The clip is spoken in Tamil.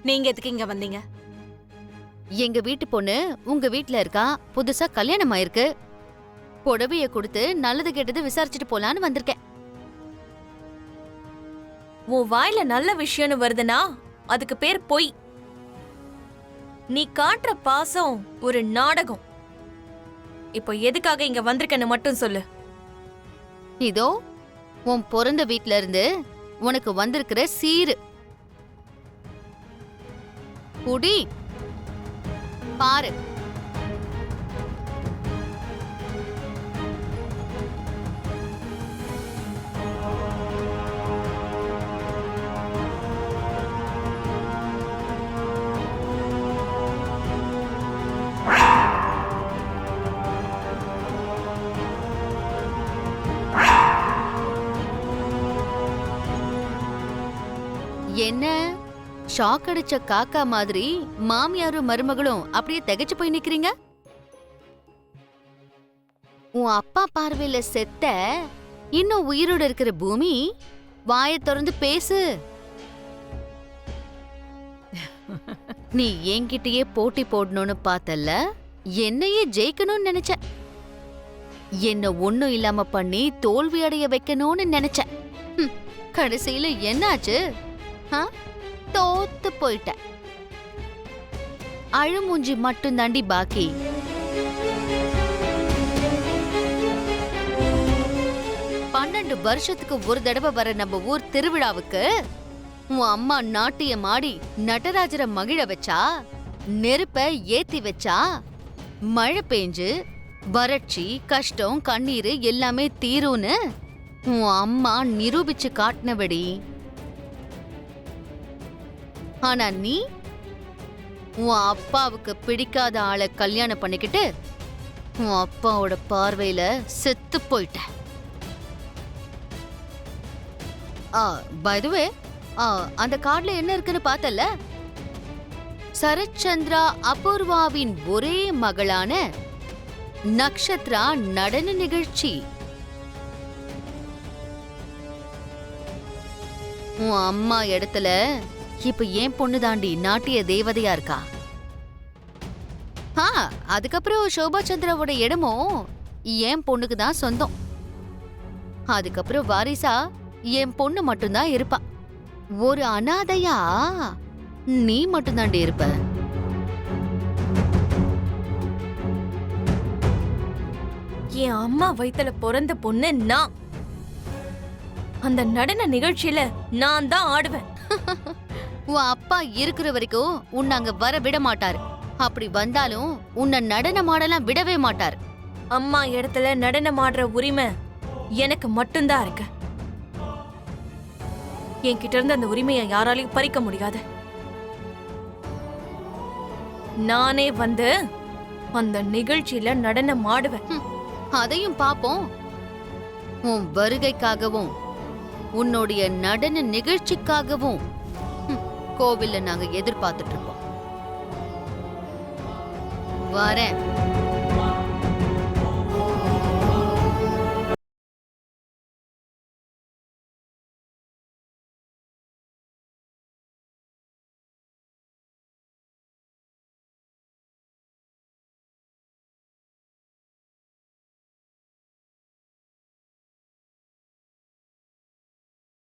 நீங்க எதுக்கு இங்க வந்தீங்க? எங்க வீட்டு பொண்ணு உங்க வீட்ல இருக்கா, புதுசா கல்யாணம் ஆயிருக்கு. புடவைய கொடுத்து நல்லது கெட்டது விசாரிச்சுட்டு போலான்னு வந்திருக்கேன். உன் வாயில நல்ல விஷயம்னு வருதுன்னா அதுக்கு பேர் பொய். நீ காட்டுற பாசம் ஒரு நாடகம். இப்போ எதுக்காக இங்க வந்திருக்கன்னு மட்டும் சொல்லு. இதோ உன் பிறந்த வீட்ல இருந்து உனக்கு வந்திருக்கிற சீரு. குடி, பாரு. என்ன ஷாக் அடிச்ச காக்கா மாதிரி மாமியாரும் மருமகளும் அப்படியே திகைச்சு போய் நிக்கிறீங்க? உன் அப்பா பார்வையில செத்த இன்னும் உயிரோட இருக்கிற பூமி, வாயை திறந்து பேசு. நீ என்கிட்டயே போட்டி போடணும்னு பார்த்தல்ல, என்னையே ஜெயிக்கணும்னு நினைச்ச. என்ன ஒண்ணும் இல்லாம பண்ணி தோல்வி அடைய வைக்கணும்னு நினைச்ச. கடைசியில என்னாச்சு? தோத்து போயிட்ட. அழுமூஞ்சி மட்டும் தாண்டி பாக்கி. பன்னெண்டு வருஷத்துக்கு ஒரு தடவை வர நம்ம ஊர் திருவிழாவுக்கு உன் அம்மா நாட்டியம் ஆடி நடராஜரை மகிழ வச்சா, நெருப்ப ஏத்தி வச்சா, மழை பெஞ்சு வறட்சி கஷ்டம் கண்ணீர் எல்லாமே தீரும்னு உன் அம்மா நிரூபிச்சு காட்டினபடி. ஆனா நீ உன் அப்பாவுக்கு பிடிக்காத ஆளை கல்யாணம் பண்ணிக்கிட்டு உன் அப்பாவோட பார்வையில செத்து போயிட்ட. பை தி வே, அந்த கார்டுல என்ன இருக்குன்னு பார்த்தல்ல? சரத்சந்திரா அபூர்வாவின் ஒரே மகளான நக்ஷத்ரா நடன நிகழ்ச்சி. உன் அம்மா இடத்துல இப்ப ஏன் பொண்ணு தாண்டி நாட்டிய தேவதையா இருக்கா. அதுக்கப்புறம் சோபா சந்திராவோட இடமும் என் பொண்ணுக்கு தான் சொந்தம். அதுக்கப்புறம் வாரிசா என் பொண்ணு மட்டும்தான் இருப்பா. ஒரு அனாதையா நீ மட்டும்தாண்டி இருப்ப. என் அம்மா வயித்துல பிறந்த பொண்ணு நான். அந்த நடன நிகழ்ச்சியில நான் தான் ஆடுவேன். உன் அப்பா இருக்கிற வரைக்கும் உன்னை அங்க வர விட மாட்டாரு. அப்படி வந்தாலும் உன்னை நடனம் ஆடலாம் விடவே மாட்டாரு. அம்மா இடத்துல நடனம் ஆடுற உரிமை எனக்கு மட்டும்தான் இருக்கு. என்கிட்ட இருந்து அந்த உரிமையை யாராலையும் பறிக்க முடியாது. நானே வந்து அந்த நிகழ்ச்சியில நடனம் ஆடுவேன். அதையும் பாப்போம். உன் வருகைக்காகவும் உன்னுடைய நடன நிகழ்ச்சிக்காகவும் கோவில்ல நாங்க எதிர்பார்த்துட்டு இருப்போம். வரேன்.